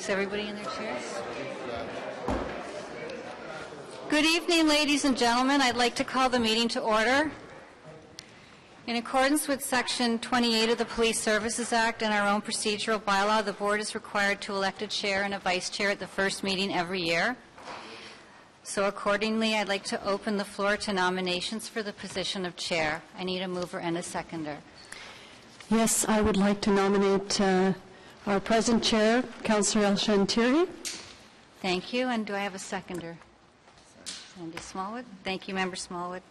Is everybody in their chairs? Good evening, ladies and gentlemen. I'd like to call the meeting to order. In accordance with Section 28 of the Police Services Act and our own procedural bylaw, the board is required to elect a chair and a vice chair at the first meeting every year. So accordingly, I'd like to open the floor to nominations for the position of chair. I need a mover and a seconder. Yes, I would like to nominate our present chair, Councillor El Shantiri. Thank you. And do I have a seconder? Sandy Smallwood. Thank you, Member Smallwood.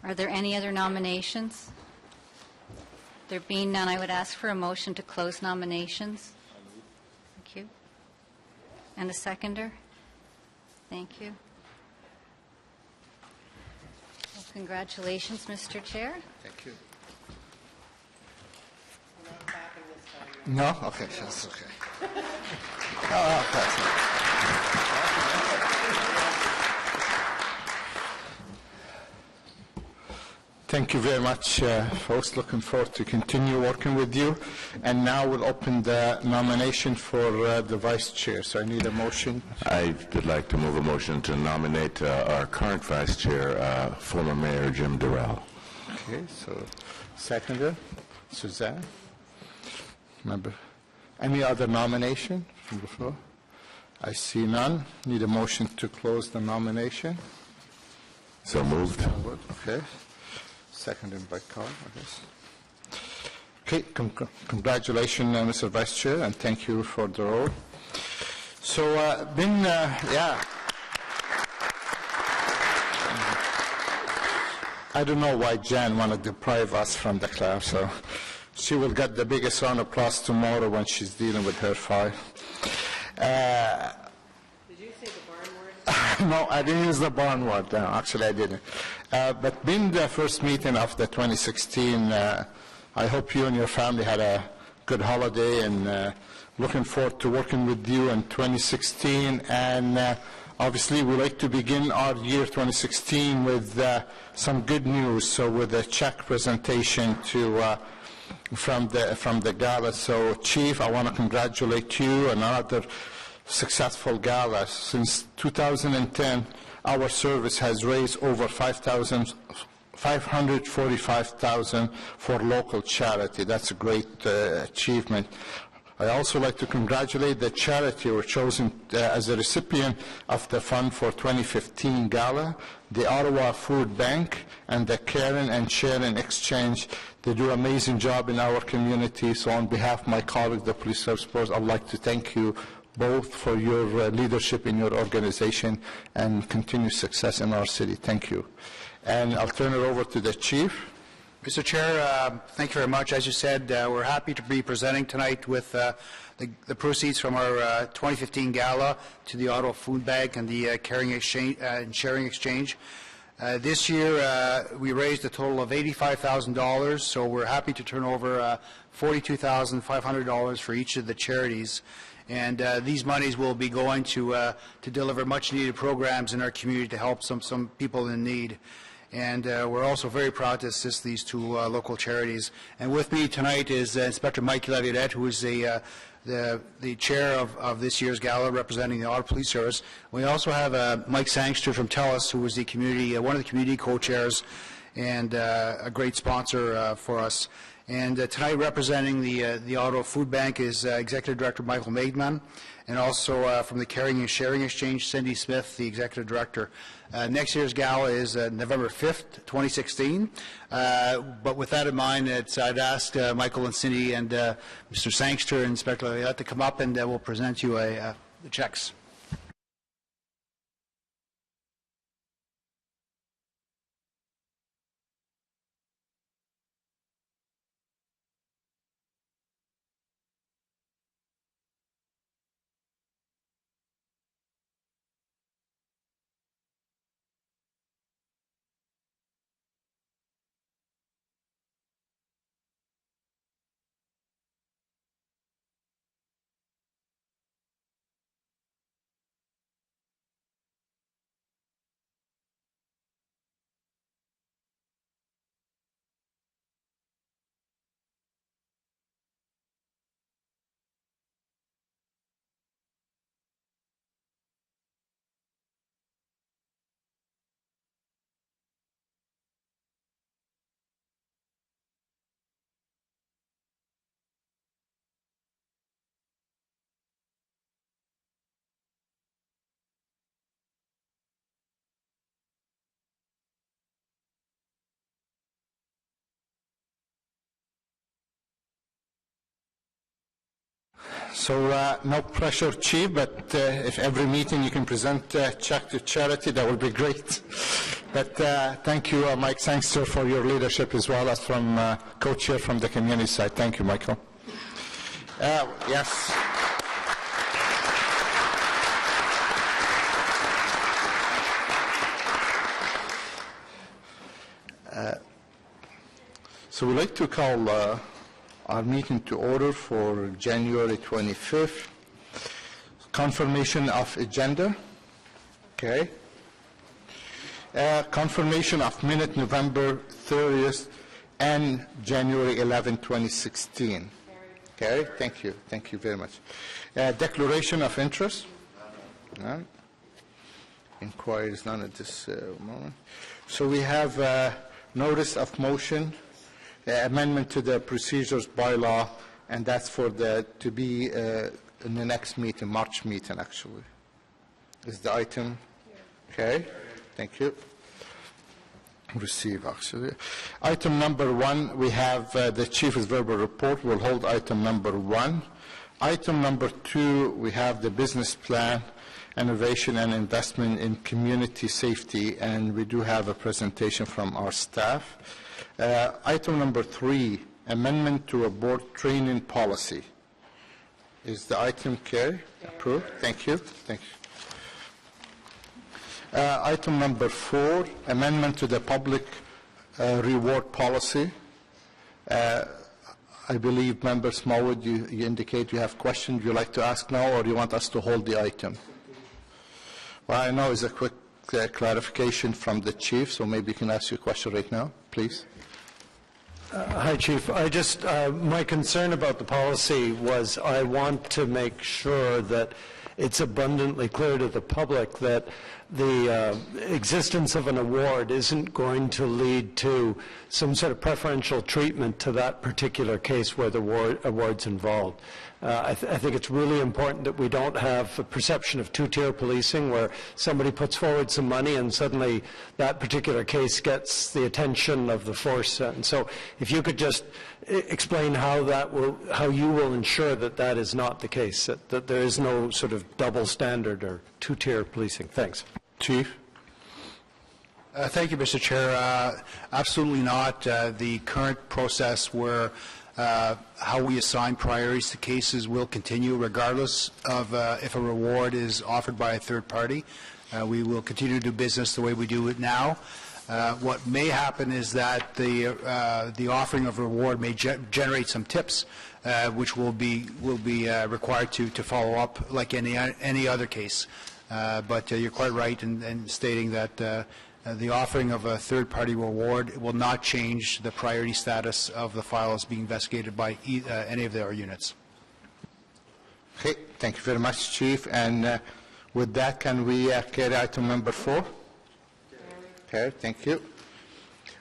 Are there any other nominations? There being none, I would ask for a motion to close nominations. Thank you. And a seconder? Thank you. Well, congratulations, Mr. Chair. Thank you. No? Okay, that's okay. Thank you very much, folks. Looking forward to continue working with you. And now we'll open the nomination for the vice chair. So I need a motion. I would like to move a motion to nominate our current vice chair, former Mayor Jim Durrell. Okay, so seconder, Suzanne. Member, any other nomination from the floor? I see none. Need a motion to close the nomination. So moved. Okay. Seconded by Carl, I guess. Okay, congratulations, Mr. Vice Chair, and thank you for the role. So, I don't know why Jan wanted to deprive us from the clap, so she will get the biggest round of applause tomorrow when she's dealing with her file. Did you say the barn word? No, I didn't use the barn word. No, actually, I didn't. But being the first meeting of the 2016, I hope you and your family had a good holiday, and looking forward to working with you in 2016. And obviously, we'd like to begin our year 2016 with some good news. So, with a check presentation from the gala. So, Chief, I want to congratulate you and another successful gala. Since 2010, our service has raised over $545,000 for local charity. That's a great achievement. I also like to congratulate the charity who were chosen as a recipient of the fund for 2015 gala, the Ottawa Food Bank, and the Caring and Sharing Exchange. They do an amazing job in our community. So on behalf of my colleagues, the Police Service Board, I'd like to thank you both for your leadership in your organization and continued success in our city. Thank you. And I'll turn it over to the Chief. Mr. Chair, thank you very much. As you said, we're happy to be presenting tonight with the proceeds from our 2015 gala to the Ottawa Food Bank and the Caring and Sharing Exchange. This year, we raised a total of $85,000, so we're happy to turn over $42,500 for each of the charities. And these monies will be going to deliver much-needed programs in our community to help some people in need. And we're also very proud to assist these two local charities. And with me tonight is Inspector Mike Laviolette, who is the chair of this year's gala, representing the Ottawa Police Service. We also have Mike Sangster from TELUS, who is the one of the community co-chairs and a great sponsor for us. And tonight, representing the Ottawa Food Bank is Executive Director Michael Maidman, and also from the Caring and Sharing Exchange, Cindy Smith, the Executive Director. Next year's gala is November 5th, 2016. But with that in mind, I'd ask Michael and Cindy and Mr. Sangster and Inspector Laviolette to come up, and we'll present you the checks. No pressure, Chief, but if every meeting you can present a check to charity, that would be great. But thank you, Mike Sangster, for your leadership as well as from co-chair from the community side. Thank you, Michael. Yes. So we'd like to call our meeting to order for January 25th. Confirmation of agenda. Okay. Confirmation of minute November 30th and January 11, 2016. Okay, thank you. Thank you very much. Declaration of interest. None. Inquiries, none at this moment. So we have notice of motion, amendment to the procedures bylaw, and that's for to be in the next meeting, March meeting, actually. Is the item? Okay, thank you. Receive, actually. Item number 1, we have the Chief's verbal report. We'll hold item number 1. Item number 2, we have the business plan, innovation and investment in community safety, and we do have a presentation from our staff. Item number 3, amendment to a board training policy. Is the item carried? Approved? Thank you. Thank you. Item number 4, amendment to the public reward policy. I believe, Member Smallwood, you indicate you have questions you like to ask now, or you want us to hold the item? Well, I know it's a quick clarification from the Chief, so maybe you can ask your question right now, please. Hi, Chief. My concern about the policy was I want to make sure that it's abundantly clear to the public that the existence of an award isn't going to lead to some sort of preferential treatment to that particular case where the award's involved. I think it's really important that we don't have a perception of two-tier policing where somebody puts forward some money and suddenly that particular case gets the attention of the force. And so if you could just explain how you will ensure that that is not the case, that there is no sort of double standard or two-tier policing. Thanks. Chief? Thank you, Mr. Chair. Absolutely not. The current process where how we assign priorities to cases will continue regardless of if a reward is offered by a third party. We will continue to do business the way we do it now. What may happen is that the offering of reward may generate some tips, which will be required to follow up like any other case. But you're quite right in stating that the offering of a third-party reward will not change the priority status of the file as being investigated by any of our units. Okay, thank you very much, Chief. And with that, can we carry item number 4? Okay, thank you.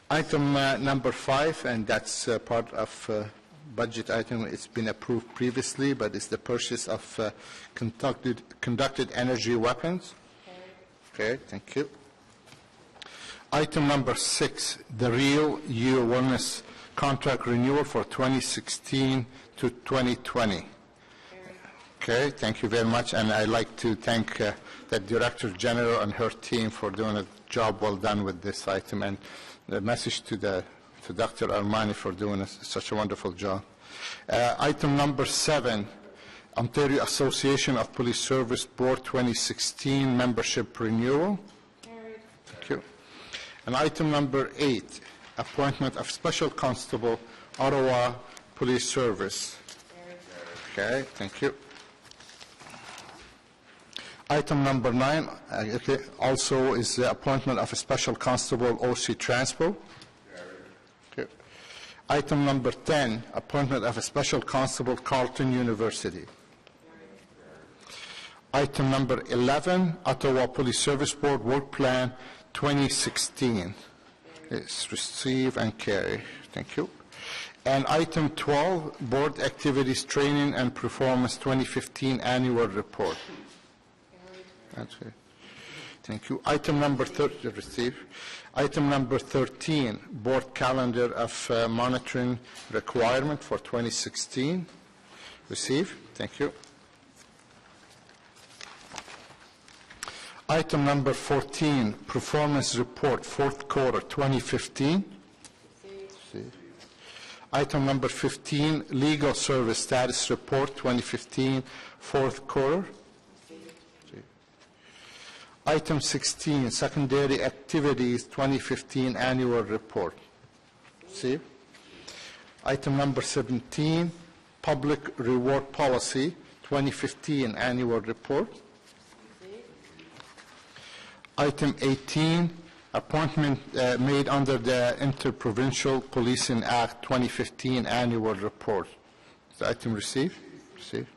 Item number 5, and that's part of budget item. It's been approved previously, but it's the purchase of conducted energy weapons. Okay, thank you. Item number 6, the Real You Wellness contract renewal for 2016 to 2020. Okay, thank you very much, and I'd like to thank the Director General and her team for doing a job well done with this item, and the message to Dr. Armani for doing such a wonderful job. Item number 7, Ontario Association of Police Service Board 2016 membership renewal. Thank you. And item number 8, appointment of Special Constable, Ottawa Police Service. Okay, thank you. Item number 9, also is the appointment of a Special Constable, OC Transpo. Okay. Item number 10, appointment of a Special Constable, Carleton University. Item number 11, Ottawa Police Service Board Work Plan 2016. It's receive and carry. Thank you. And item 12, Board Activities Training and Performance 2015 Annual Report. That's it. Thank you. Item number 13, receive. Item number 13, Board Calendar of Monitoring Requirement for 2016. Receive. Thank you. Item number 14, performance report, fourth quarter 2015. See. Item number 15, legal service status report 2015, fourth quarter. See. Item 16, secondary activities 2015 annual report. See. Item number 17, public reward policy 2015 annual report. Item 18, appointment made under the Interprovincial Policing Act 2015 annual report. Is the item received? Received.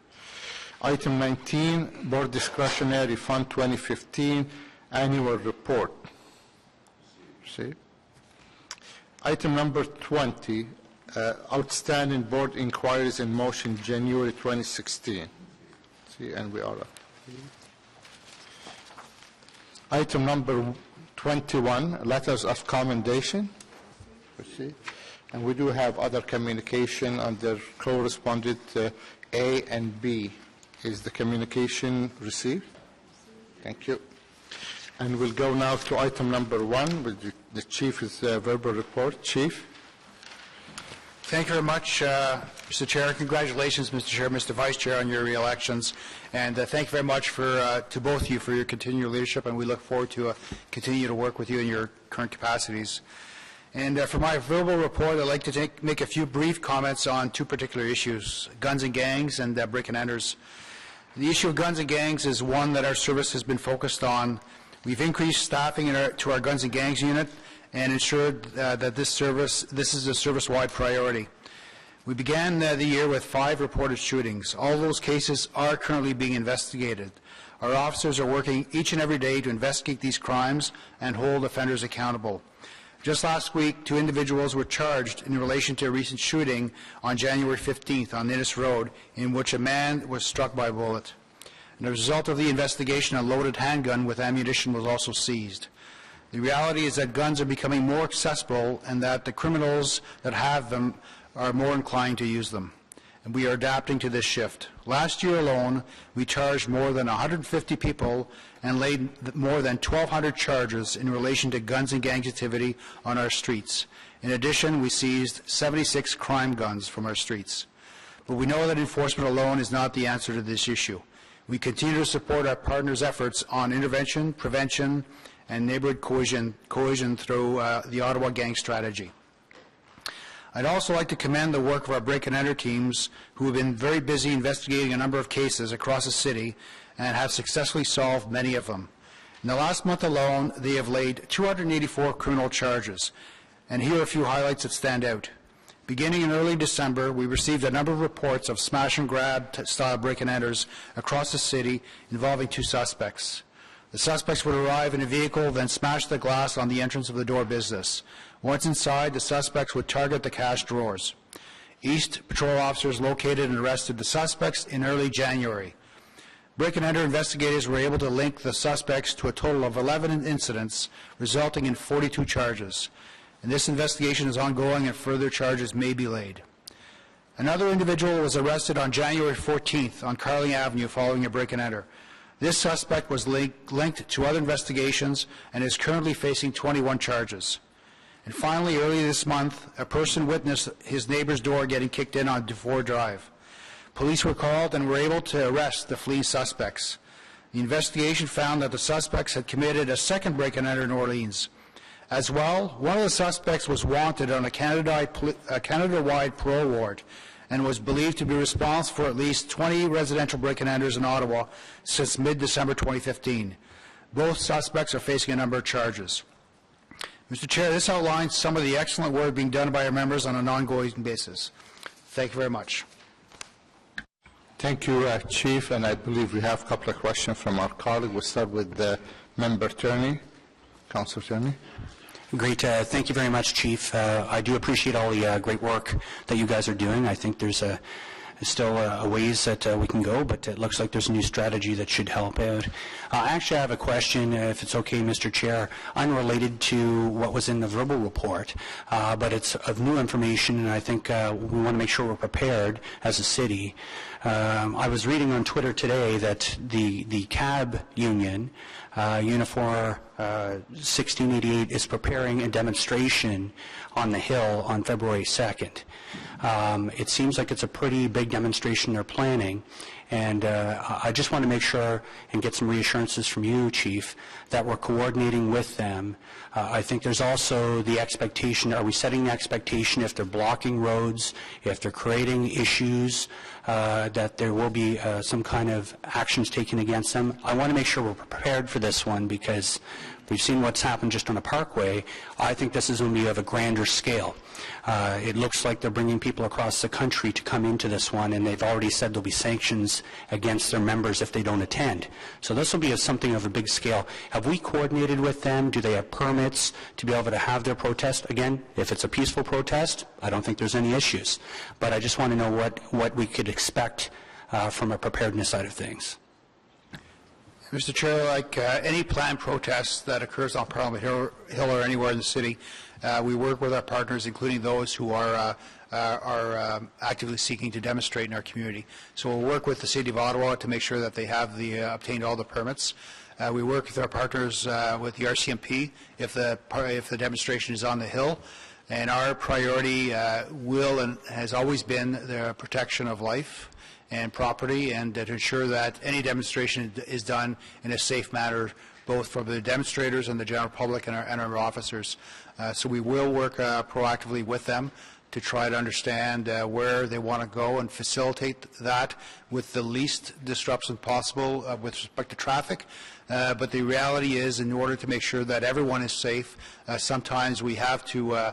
Item 19, Board Discretionary Fund 2015 annual report. Received. Item number 20, outstanding board inquiries in motion January 2016. See, and we are up. Item number 21, letters of commendation. See, and we do have other communication under correspondent A and B. Is the communication received? Thank you. And we'll go now to item number 1, with the Chief's verbal report. Chief. Thank you very much, Mr. Chair. Congratulations, Mr. Chair, Mr. Vice Chair, on your re-elections. And thank you very much to both of you for your continued leadership, and we look forward to continue to work with you in your current capacities. And for my verbal report, I'd like to make a few brief comments on two particular issues, guns and gangs and break and enters. The issue of guns and gangs is one that our service has been focused on. We've increased staffing to our guns and gangs unit and ensured that this is a service-wide priority. We began the year with 5 reported shootings. All those cases are currently being investigated. Our officers are working each and every day to investigate these crimes and hold offenders accountable. Just last week, 2 individuals were charged in relation to a recent shooting on January 15th on Innis Road, in which a man was struck by a bullet. And as a result of the investigation, a loaded handgun with ammunition was also seized. The reality is that guns are becoming more accessible and that the criminals that have them are more inclined to use them. And we are adapting to this shift. Last year alone, we charged more than 150 people and laid more than 1,200 charges in relation to guns and gang activity on our streets. In addition, we seized 76 crime guns from our streets. But we know that enforcement alone is not the answer to this issue. We continue to support our partners' efforts on intervention, prevention, and neighborhood cohesion through the Ottawa Gang Strategy. I'd also like to commend the work of our break and enter teams, who have been very busy investigating a number of cases across the city and have successfully solved many of them. In the last month alone, they have laid 284 criminal charges, and here are a few highlights that stand out. Beginning in early December, we received a number of reports of smash-and-grab style break and enters across the city involving 2 suspects. The suspects would arrive in a vehicle, then smash the glass on the entrance of the door business. Once inside, the suspects would target the cash drawers. East Patrol officers located and arrested the suspects in early January. Break and enter investigators were able to link the suspects to a total of 11 incidents, resulting in 42 charges. And this investigation is ongoing and further charges may be laid. Another individual was arrested on January 14th on Carling Avenue following a break and enter. This suspect was linked to other investigations and is currently facing 21 charges. And finally, earlier this month, a person witnessed his neighbor's door getting kicked in on Dufour Drive. Police were called and were able to arrest the fleeing suspects. The investigation found that the suspects had committed a second break and enter in Orleans. As well, one of the suspects was wanted on a Canada-wide parole warrant and was believed to be responsible for at least 20 residential break and enters in Ottawa since mid-December 2015. Both suspects are facing a number of charges. Mr. Chair, this outlines some of the excellent work being done by our members on an ongoing basis. Thank you very much. Thank you, Chief, and I believe we have a couple of questions from our colleague. We'll start with Member Turney. Councillor Turney. Great. Thank you very much, Chief. I do appreciate all the great work that you guys are doing. I think there's still a ways that we can go, but it looks like there's a new strategy that should help out. Actually, I have a question, if it's okay, Mr. Chair, unrelated to what was in the verbal report, but it's of new information, and I think we want to make sure we're prepared as a city. I was reading on Twitter today that the cab union, Unifor 1688, is preparing a demonstration on the Hill on February 2nd. It seems like it's a pretty big demonstration they're planning, and I just want to make sure and get some reassurances from you, Chief, that we're coordinating with them. I think there's also the expectation, are we setting the expectation if they're blocking roads, if they're creating issues, that there will be some kind of actions taken against them? I want to make sure we're prepared for this one because we've seen what's happened just on a parkway. I think this is going to be of a grander scale. It looks like they're bringing people across the country to come into this one, and they've already said there'll be sanctions against their members if they don't attend. So this will be something of a big scale. Have we coordinated with them? Do they have permits to be able to have their protest? Again, if it's a peaceful protest, I don't think there's any issues. But I just want to know what we could expect from a preparedness side of things. Mr. Chair, like any planned protest that occurs on Parliament Hill or anywhere in the city, we work with our partners, including those who are actively seeking to demonstrate in our community. So we'll work with the City of Ottawa to make sure that they have obtained all the permits. We work with our partners with the RCMP if the demonstration is on the Hill. And our priority will and has always been the protection of life and property, and to ensure that any demonstration is done in a safe manner, both for the demonstrators and the general public and our officers. So we will work proactively with them to try to understand where they want to go and facilitate that with the least disruption possible with respect to traffic. But the reality is, in order to make sure that everyone is safe, sometimes we have to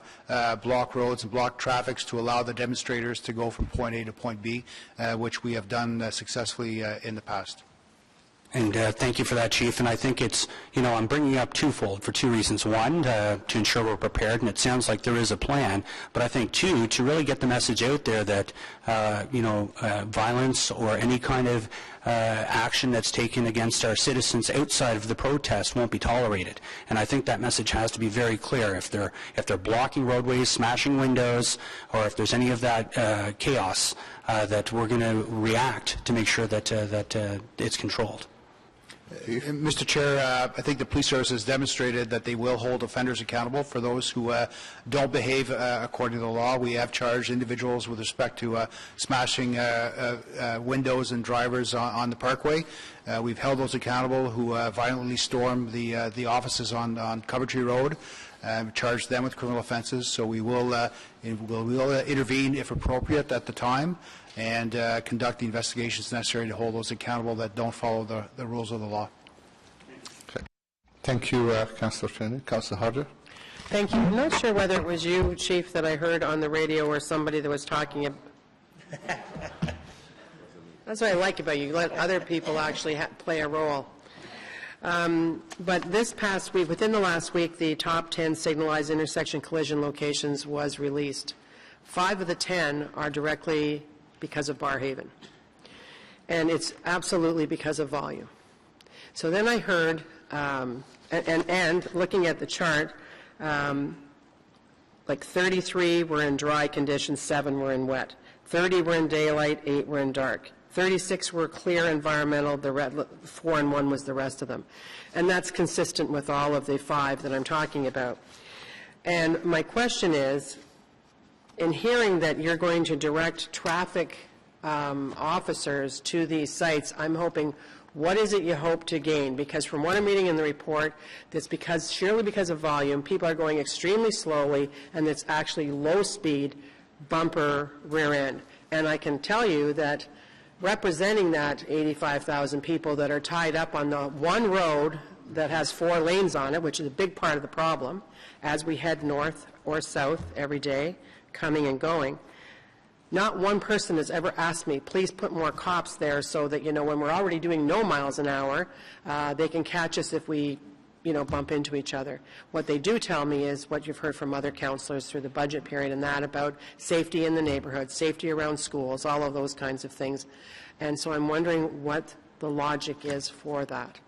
block roads and block traffics to allow the demonstrators to go from point A to point B, which we have done successfully in the past. And thank you for that, Chief. And I think it's, I'm bringing up twofold for two reasons. One, to ensure we're prepared, and it sounds like there is a plan. But I think, two, to really get the message out there that, violence or any kind of action that's taken against our citizens outside of the protest won't be tolerated. And I think that message has to be very clear. If they're blocking roadways, smashing windows, or if there's any of that chaos, that we're going to react to make sure that it's controlled. Mr. Chair, I think the police service has demonstrated that they will hold offenders accountable for those who don't behave according to the law. We have charged individuals with respect to smashing windows and drivers on the parkway. We've held those accountable who violently stormed the offices on Coventry Road. Charged them with criminal offences. So we will intervene if appropriate at the time, and conduct the investigations necessary to hold those accountable that don't follow the rules of the law. Okay. Thank you, Councillor Kennedy. Councillor Harder. Thank you. I'm not sure whether it was you, Chief, that I heard on the radio or somebody that was talking. That's what I like about you. You let other people actually play a role. But this past week, within the last week, the top 10 signalized intersection collision locations was released. 5 of the 10 are directly because of Barrhaven. And it's absolutely because of volume. So then I heard, and looking at the chart, like 33 were in dry conditions, 7 were in wet. 30 were in daylight, 8 were in dark. 36 were clear environmental, 4 and 1 was the rest of them. And that's consistent with all of the 5 that I'm talking about. And my question is, in hearing that you're going to direct traffic officers to these sites, I'm hoping, what is it you hope to gain? Because from what I'm reading in the report, that's surely because of volume, people are going extremely slowly, and it's actually low speed, bumper, rear end. And I can tell you that representing that 85,000 people that are tied up on the one road that has 4 lanes on it, which is a big part of the problem, as we head north or south every day, coming and going. Not one person has ever asked me, please put more cops there so that, when we're already doing no miles an hour, they can catch us if we, bump into each other. What they do tell me is what you've heard from other councillors through the budget period and that about safety in the neighborhood, safety around schools, all of those kinds of things. And so I'm wondering what the logic is for that.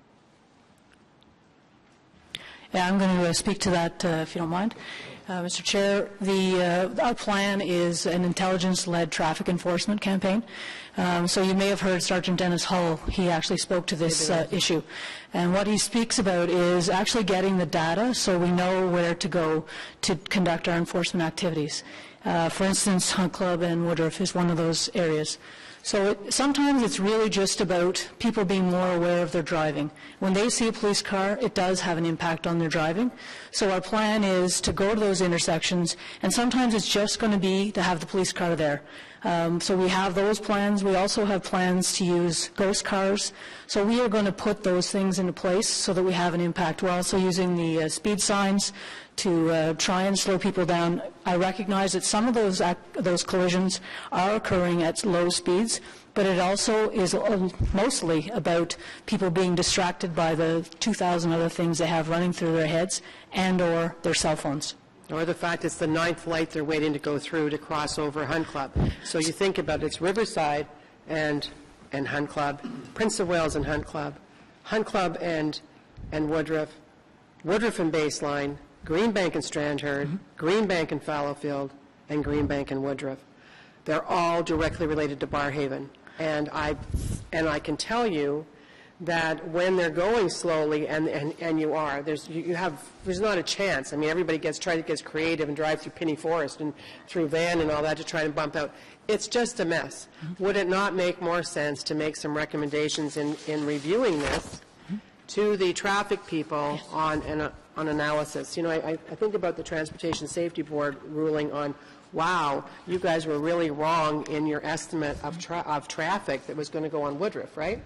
Yeah, I'm going to speak to that, if you don't mind. Mr. Chair, our plan is an intelligence-led traffic enforcement campaign. So you may have heard Sergeant Dennis Hull. He actually spoke to this issue. And what he speaks about is actually getting the data so we know where to go to conduct our enforcement activities. For instance, Hunt Club and Woodruff is one of those areas. So sometimes it's really just about people being more aware of their driving. When they see a police car, it does have an impact on their driving. So our plan is to go to those intersections, and sometimes it's just going to be to have the police car there. So we have those plans. We also have plans to use ghost cars. So we are going to put those things into place so that we have an impact. We're also using the speed signs to try and slow people down. I recognize that some of those collisions are occurring at low speeds, but it also is mostly about people being distracted by the 2,000 other things they have running through their heads and or their cell phones. Or the fact it's the 9th light they're waiting to go through to cross over Hunt Club. So you think about it's Riverside and Hunt Club, Prince of Wales and Hunt Club and Woodruff, Woodruff and Baseline, Greenbank and Strandherd, Greenbank and Fallowfield, and Greenbank and Woodruff. They're all directly related to Barrhaven. And I can tell you that when they're going slowly, and you are, there's not a chance. I mean, everybody gets creative and drive through Penny Forest and through Van and all that to try and bump out. It's just a mess. Would it not make more sense to make some recommendations in reviewing this to the traffic people on analysis? I think about the Transportation Safety Board ruling on, wow, you guys were really wrong in your estimate of traffic that was going to go on Woodruff, right?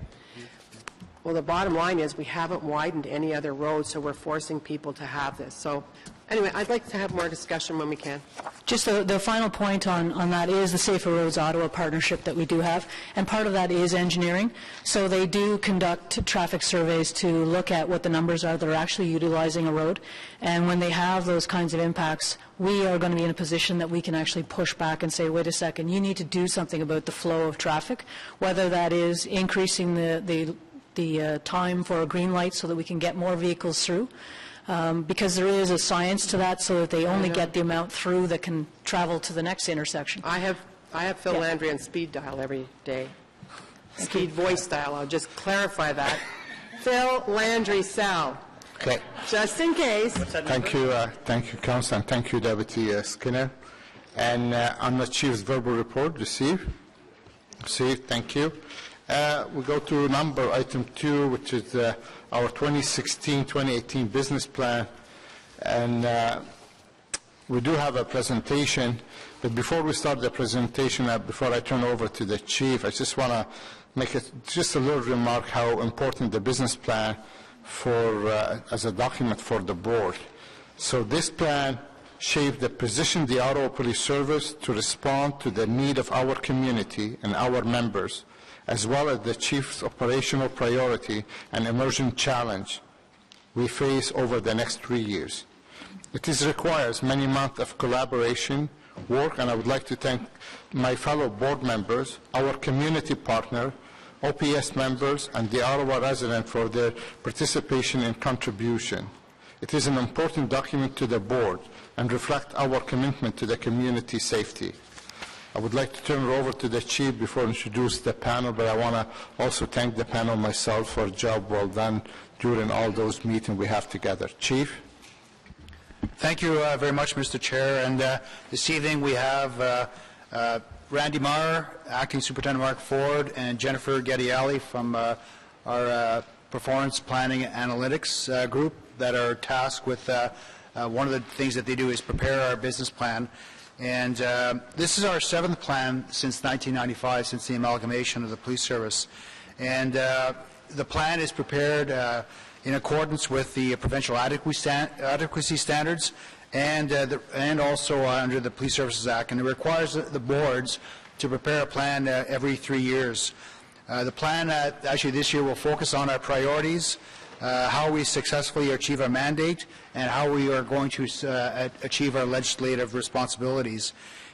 Well, the bottom line is we haven't widened any other roads, so we're forcing people to have this. So anyway, I'd like to have more discussion when we can. Just the final point on that is the Safer Roads Ottawa partnership that we do have, and part of that is engineering. So they do conduct traffic surveys to look at what the numbers are that are actually utilizing a road, and when they have those kinds of impacts, we are going to be in a position that we can actually push back and say, wait a second, you need to do something about the flow of traffic, whether that is increasing the time for a green light so that we can get more vehicles through, because there is a science to that, so that they only get the amount through that can travel to the next intersection. I have Phil Landry on speed dial every day. Speed voice dial. I'll just clarify that. Phil Landry cell. Okay. Just in case. Thank you, Council, and thank you, Deputy Skinner. And on the Chief's verbal report, received, thank you. We go to item 2, which is our 2016-2018 business plan. And we do have a presentation, but before we start the presentation, before I turn over to the Chief, I just want to make just a little remark how important the business plan as a document for the board. So this plan shaped the position of the Ottawa Police Service to respond to the need of our community and our members, as well as the Chief's operational priority and emerging challenge we face over the next 3 years. It requires many months of collaboration, work, and I would like to thank my fellow board members, our community partner, OPS members, and the Ottawa residents for their participation and contribution. It is an important document to the board and reflects our commitment to the community safety. I would like to turn it over to the Chief before I introduce the panel, but I want to also thank the panel myself for a job well done during all those meetings we have together. Chief? Thank you very much, Mr. Chair. And this evening we have Randy Marr, Acting Superintendent Mark Ford, and Jennifer Gettiali from our Performance Planning and Analytics group that are tasked with one of the things that they do is prepare our business plan. And this is our 7th plan since 1995, since the amalgamation of the police service. And the plan is prepared in accordance with the provincial adequacy standards and also under the Police Services Act. And it requires the boards to prepare a plan every 3 years. The plan actually this year will focus on our priorities, how we successfully achieve our mandate, and how we are going to achieve our legislative responsibilities.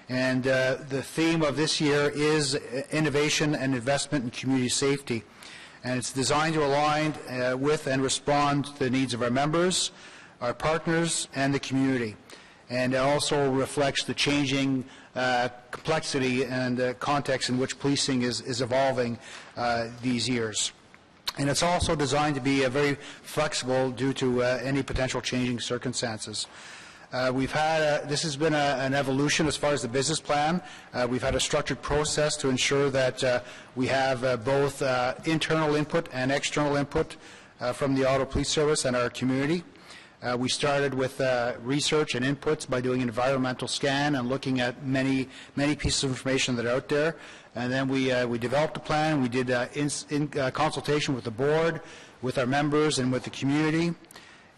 And the theme of this year is innovation and investment in community safety. And it's designed to align with and respond to the needs of our members, our partners, and the community. And it also reflects the changing complexity and context in which policing is evolving these years. And it's also designed to be very flexible due to any potential changing circumstances. This has been an evolution as far as the business plan. We've had a structured process to ensure that we have both internal input and external input from the Ottawa Police Service and our community. We started with research and inputs by doing an environmental scan and looking at many pieces of information that are out there. And then we developed a plan. We did in consultation with the board, with our members, and with the community.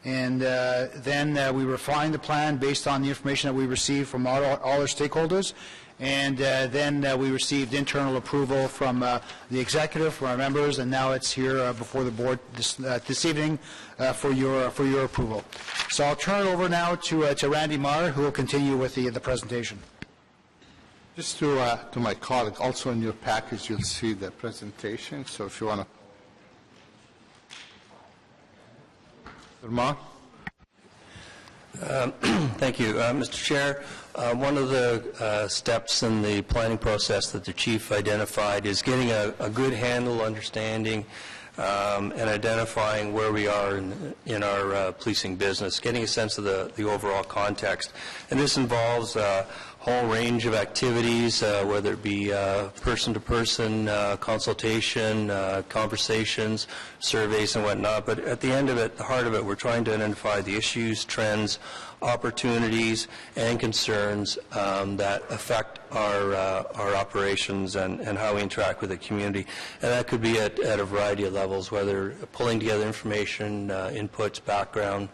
And then we refined the plan based on the information that we received from all our stakeholders. And then we received internal approval from the executive, from our members, and now it's here before the board this evening for your approval. So I'll turn it over now to Randy Marr, who will continue with the presentation. Just to my colleague, also in your package you'll see the presentation, so if you want to. Mr. Marr? Thank you. Mr. Chair, one of the steps in the planning process that the Chief identified is getting a good handle, understanding, and identifying where we are in our policing business, getting a sense of the overall context. And this involves a whole range of activities, whether it be person-to-person, consultation, conversations, surveys and whatnot. But at the end of it, the heart of it, we're trying to identify the issues, trends, opportunities, and concerns that affect our operations and how we interact with the community. And that could be at a variety of levels, whether pulling together information, inputs, background,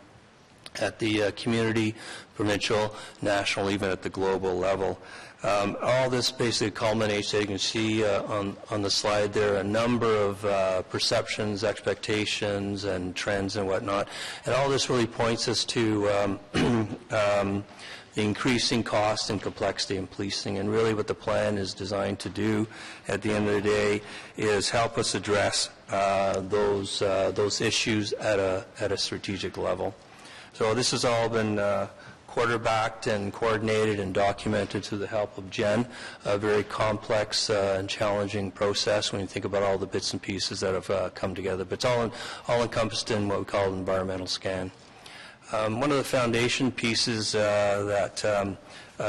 at the community, provincial, national, even at the global level. All this basically culminates, as you can see on the slide there, a number of perceptions, expectations, and trends and whatnot. And all this really points us to the increasing cost and complexity in policing. And really what the plan is designed to do at the end of the day is help us address those issues at a strategic level. So this has all been quarterbacked and coordinated and documented through the help of Jen, a very complex and challenging process when you think about all the bits and pieces that have come together. But it's all encompassed in what we call an environmental scan. One of the foundation pieces that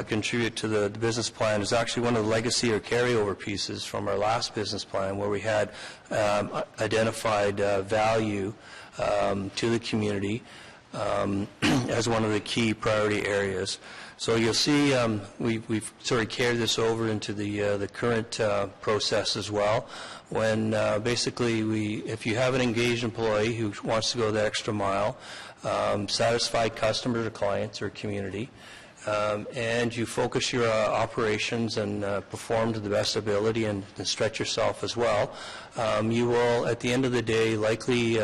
contribute to the business plan is actually one of the legacy or carryover pieces from our last business plan, where we had identified value to the community as one of the key priority areas. So you'll see we've sort of carried this over into the current process as well, when basically if you have an engaged employee who wants to go the extra mile, satisfied customers or clients or community, and you focus your operations and perform to the best ability and stretch yourself as well, you will, at the end of the day, likely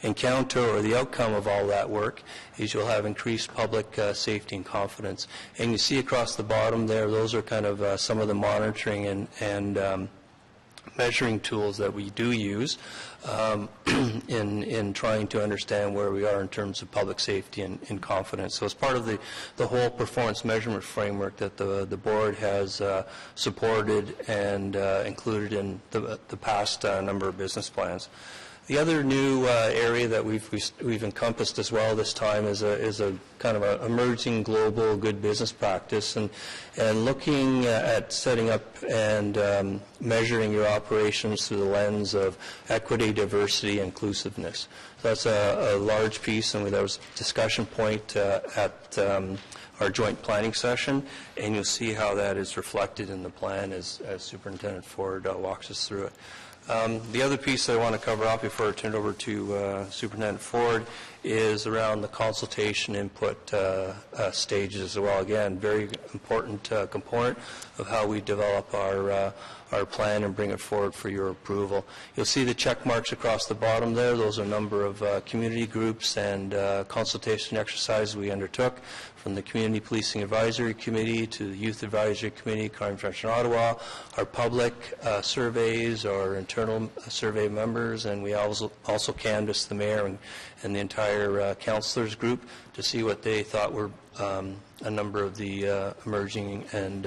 encounter, or the outcome of all that work is you'll have increased public safety and confidence. And you see across the bottom there, those are kind of some of the monitoring and measuring tools that we do use in trying to understand where we are in terms of public safety and confidence. So it's part of the whole performance measurement framework that the board has supported and included in the past number of business plans. The other new area that we've encompassed as well this time is a kind of an emerging global good business practice, and looking at setting up and measuring your operations through the lens of equity, diversity, inclusiveness. So that's a large piece, and that was a discussion point at our joint planning session, and you'll see how that is reflected in the plan as Superintendent Ford walks us through it. The other piece that I want to cover off before I turn it over to Superintendent Ford is around the consultation input stages as well. Again, very important component of how we develop our plan and bring it forward for your approval. You'll see the check marks across the bottom there. Those are a number of community groups and consultation exercises we undertook, from the Community Policing Advisory Committee to the Youth Advisory Committee, Crime Prevention Ottawa, our public surveys, our internal survey members, and we also canvassed the mayor and the entire councillors group to see what they thought were a number of the emerging and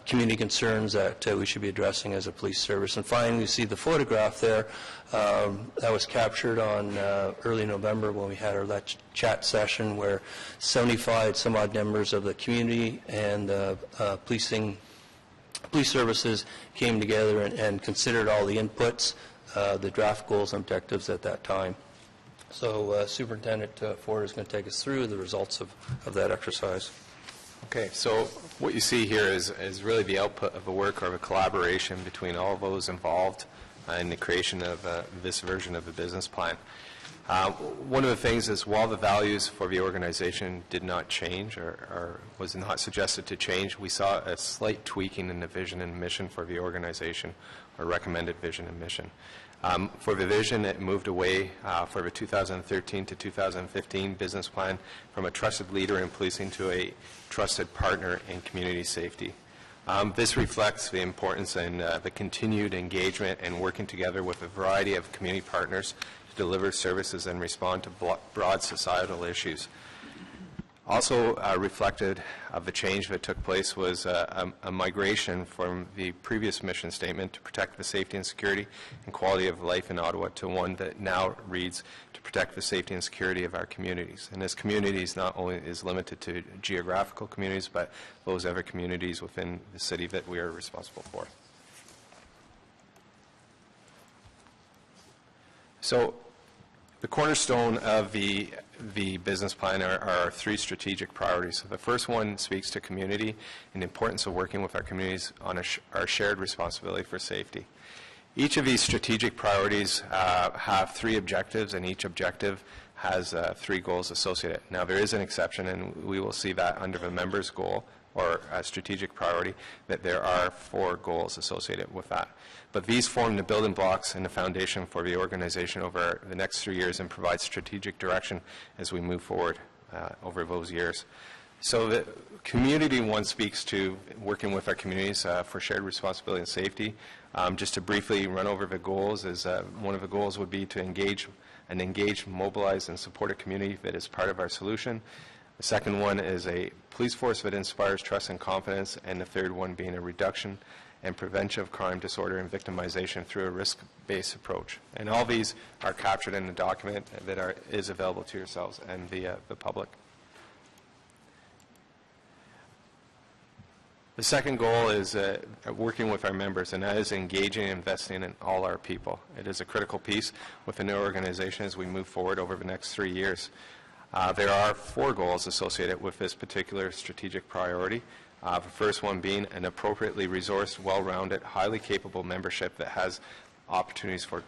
community concerns that we should be addressing as a police service. And finally, you see the photograph there. That was captured on early November when we had our chat session where 75 some odd members of the community and police services came together and considered all the inputs, the draft goals and objectives at that time. So Superintendent Ford is going to take us through the results of that exercise. Okay, so what you see here is really the output of a work or of a collaboration between all those involved in the creation of this version of the business plan. One of the things is, while the values for the organization did not change or was not suggested to change, we saw a slight tweaking in the vision and mission for the organization, or recommended vision and mission. For the vision, it moved away for the 2013 to 2015 business plan from a trusted leader in policing to a trusted partner in community safety. This reflects the importance and the continued engagement and working together with a variety of community partners to deliver services and respond to broad societal issues. Also reflected of the change that took place was a migration from the previous mission statement to protect the safety and security and quality of life in Ottawa to one that now reads to protect the safety and security of our communities. And this communities not only is limited to geographical communities, but those other communities within the city that we are responsible for. So the cornerstone of the business plan are our three strategic priorities. So the first one speaks to community and the importance of working with our communities on our shared responsibility for safety. Each of these strategic priorities have three objectives, and each objective has three goals associated. Now, there is an exception, and we will see that under the members' goal or a strategic priority, that there are 4 goals associated with that. But these form the building blocks and the foundation for the organization over the next 3 years and provide strategic direction as we move forward over those years. So the community one speaks to working with our communities for shared responsibility and safety. Just to briefly run over the goals, is one of the goals would be to engage, mobilize, and support a community that is part of our solution. The second one is a police force that inspires trust and confidence, and the third one being a reduction and prevention of crime, disorder, and victimization through a risk-based approach. And all these are captured in the document that is available to yourselves and the public. The second goal is working with our members, and that is engaging and investing in all our people. It is a critical piece within the organization as we move forward over the next 3 years. There are 4 goals associated with this particular strategic priority. The first one being an appropriately resourced, well-rounded, highly capable membership that has opportunities for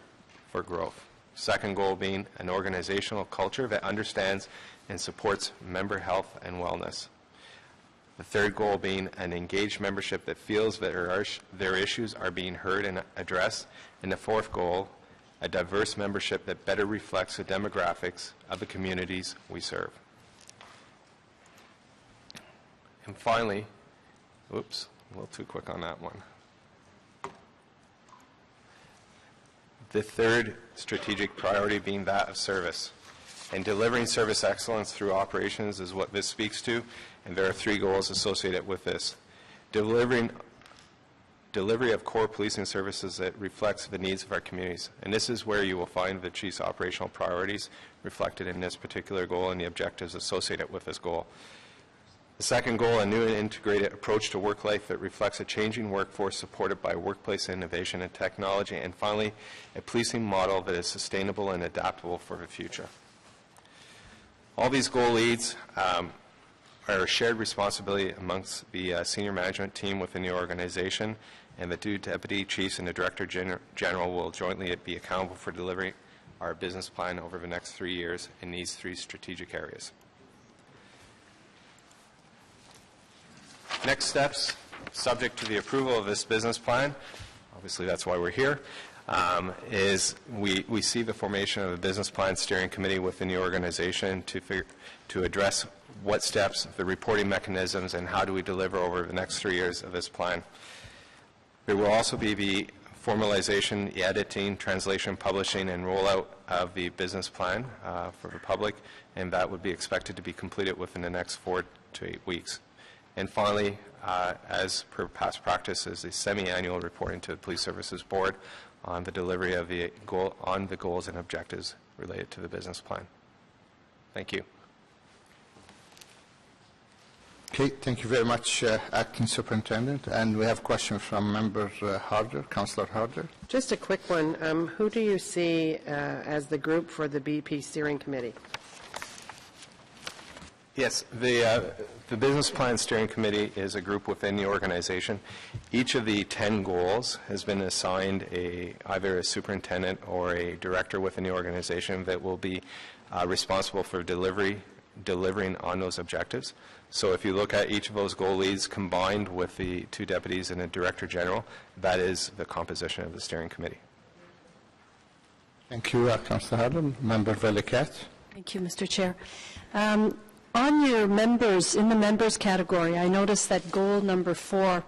growth. Second goal being an organizational culture that understands and supports member health and wellness. The third goal being an engaged membership that feels that their issues are being heard and addressed. And the fourth goal, a diverse membership that better reflects the demographics of the communities we serve. And finally, oops, a little too quick on that one. The third strategic priority being that of service. And delivering service excellence through operations is what this speaks to, and there are 3 goals associated with this. Delivery of core policing services that reflects the needs of our communities. And this is where you will find the Chief's operational priorities reflected in this particular goal and the objectives associated with this goal. The second goal, a new and integrated approach to work life that reflects a changing workforce supported by workplace innovation and technology. And finally, a policing model that is sustainable and adaptable for the future. All these goal leads are a shared responsibility amongst the senior management team within the organization, and the two deputy chiefs and the director general will jointly be accountable for delivering our business plan over the next 3 years in these 3 strategic areas. Next steps, subject to the approval of this business plan, obviously that's why we're here, is we see the formation of a business plan steering committee within the organization to address what steps, the reporting mechanisms, and how do we deliver over the next 3 years of this plan. There will also be the formalization, the editing, translation, publishing, and rollout of the business plan for the public, and that would be expected to be completed within the next 4 to 8 weeks. And finally, as per past practice, is the semi-annual reporting to the Police Services Board on the delivery of the goals and objectives related to the business plan. Thank you. Okay, thank you very much, Acting Superintendent. And we have a question from Member Harder, Councillor Harder. Just a quick one. Who do you see as the group for the BP Steering Committee? Yes, the Business Plan Steering Committee is a group within the organization. Each of the 10 goals has been assigned either a superintendent or a director within the organization that will be responsible for delivering on those objectives. So if you look at each of those goal leads combined with the 2 deputies and a director general, that is the composition of the steering committee. Thank you, Councillor Harder. Member Velikat. Thank you, Mr. Chair. On your members, in the members category, I noticed that goal number 4,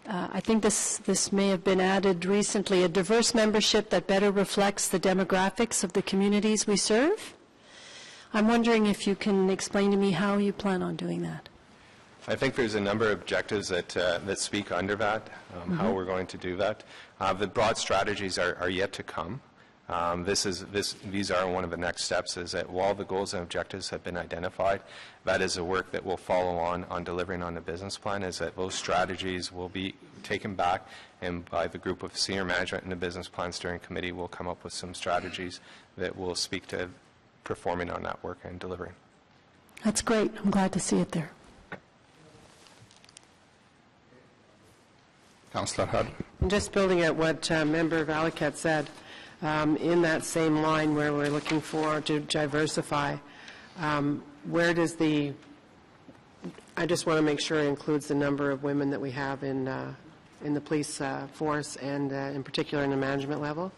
I think this may have been added recently, a diverse membership that better reflects the demographics of the communities we serve. I'm wondering if you can explain to me how you plan on doing that. I think there's a number of objectives that speak under that, how we're going to do that. The broad strategies are yet to come. These are one of the next steps, is that while the goals and objectives have been identified, that is the work that will follow on delivering on the business plan, is that those strategies will be taken back, and by the group of senior management and the business plan steering committee will come up with some strategies that will speak to performing on that work and delivering. That's great. I'm glad to see it there. Councillor Harder. And just building at what Member Valiquette said, in that same line where we're looking for to diversify, where does I just want to make sure it includes the number of women that we have in the police force and in particular in the management level?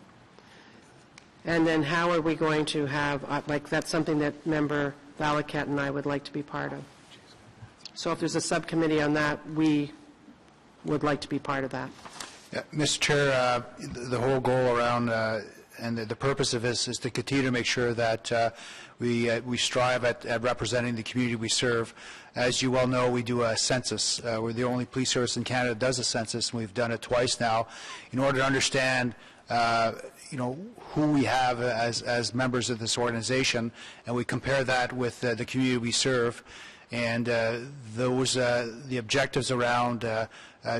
And then how are we going to have, that's something that Member Valiquette and I would like to be part of. So if there's a subcommittee on that, we would like to be part of that. Yeah, Mr. Chair, the whole goal around and the purpose of this is to continue to make sure that we strive at representing the community we serve. As you well know, we do a census. We're the only police service in Canada that does a census, and we've done it twice now in order to understand who we have as members of this organization, and we compare that with the community we serve. And the objectives around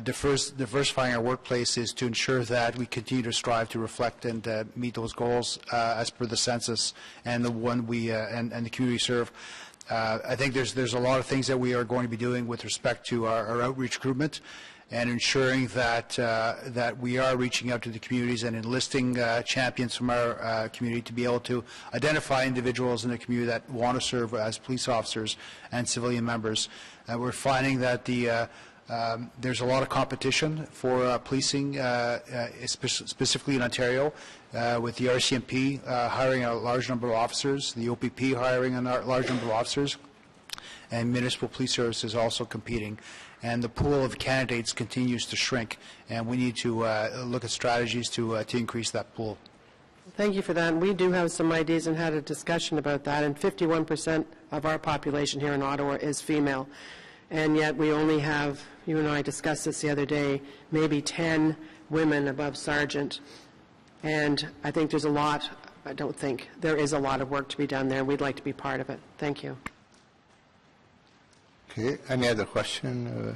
diversifying our workplace is to ensure that we continue to strive to reflect and meet those goals as per the census and the one we and the community we serve. I think there's a lot of things that we are going to be doing with respect to our outreach recruitment and ensuring that that we are reaching out to the communities and enlisting champions from our community to be able to identify individuals in the community that want to serve as police officers and civilian members. We're finding that there's a lot of competition for policing, specifically in Ontario, with the RCMP hiring a large number of officers, the OPP hiring a large number of officers, and municipal police services also competing. And the pool of candidates continues to shrink, and we need to look at strategies to increase that pool. Thank you for that. And we do have some ideas and had a discussion about that. And 51% of our population here in Ottawa is female. And yet we only have, you and I discussed this the other day, maybe 10 women above sergeant. And I think there's a lot, I don't think, there is a lot of work to be done there. We'd like to be part of it. Thank you. Okay, any other question?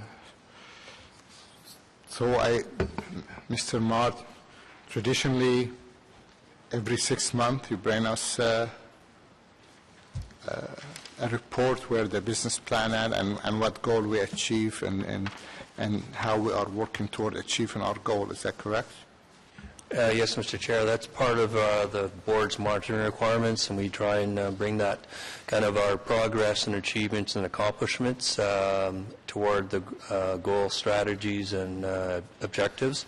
Mr. Mott, traditionally, every 6 months you bring us a report where the business plan at and what goal we achieve and how we are working toward achieving our goal. Is that correct? Yes, Mr. Chair, that's part of the board's monitoring requirements, and we try and bring that kind of our progress and achievements and accomplishments toward the goal strategies and objectives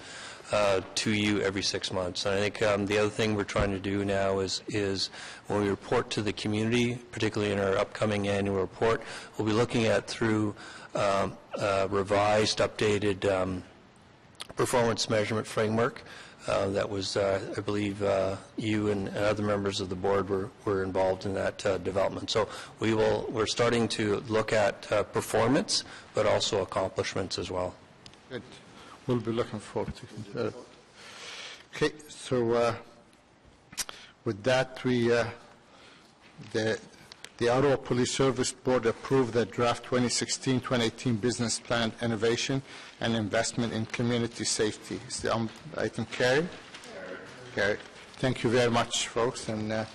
to you every 6 months. And I think the other thing we're trying to do now is when we report to the community, particularly in our upcoming annual report, we'll be looking at through revised, updated performance measurement framework. That was, I believe, you and other members of the board were involved in that development. So we're starting to look at performance, but also accomplishments as well. Good. We'll be looking forward to it. Okay, so with that, the Ottawa Police Service Board approved the draft 2016-2018 business plan, innovation and investment in community safety. Is the item carried? Carried. Thank you very much, folks. And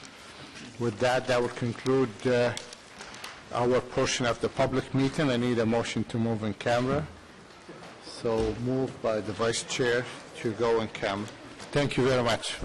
with that, that will conclude our portion of the public meeting. I need a motion to move in camera. So moved by the Vice Chair to go in camera. Thank you very much.